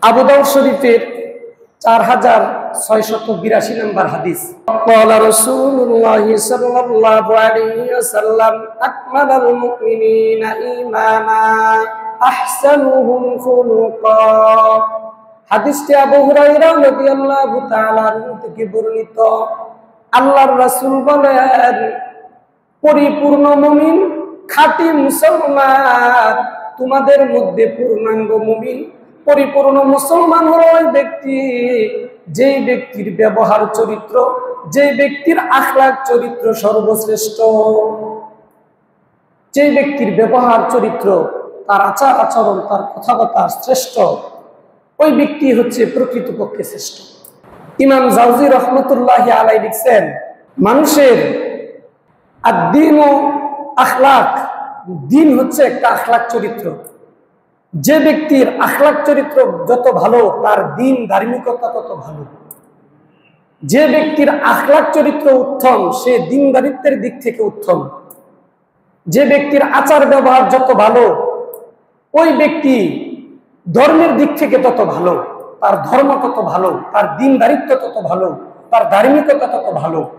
আবু দাউদ শরীফের 4682 নম্বর হাদিস। ক্বালা রাসূলুল্লাহ সাল্লাল্লাহু আলাইহি ওয়াসাল্লাম আকমালুল মুমিনিনা ঈমানা আহসানুহুম খুলুকা। হাদিসটি আবু হুরায়রা রাদিয়াল্লাহু তাআলা আনহু থেকে বর্ণিত। আল্লাহর রাসূল বলেন, পরিপূর্ণ মুমিন, খাঁটি মুসলমান, তোমাদের মধ্যে পূর্ণাঙ্গ মুমিন, পরিপূর্ণ মুসলমান হলো ওই ব্যক্তি যেই ব্যক্তির ব্যবহার চরিত্র, যেই ব্যক্তির আখলাক চরিত্র সর্বশ্রেষ্ঠ, যেই ব্যক্তির ব্যবহার চরিত্র, তার আচার আচরণ, তার কথাবার্তা শ্রেষ্ঠ, ওই ব্যক্তি হচ্ছে প্রকৃতপক্ষে শ্রেষ্ঠ। ইমাম জাওজি রহমতুল্লাহি আলাইহি লিখছেন, মানুষের আদ-দীন ও আখলাক, দিন হচ্ছে একটা আখলাক চরিত্র। যে ব্যক্তির আখলাক চরিত্র যত ভালো, তার দিন ধার্মিকতা তত ভালো। যে ব্যক্তির আখলাক চরিত্র উত্তম, সে দিনদারিত্বের দিক থেকে উত্তম। যে ব্যক্তির আচার ব্যবহার যত ভালো, ওই ব্যক্তি ধর্মের দিক থেকে তত ভালো, তার ধর্ম তত ভালো, তার দিনদারিত্ব তত ভালো, তার ধার্মিকতা তত ভালো।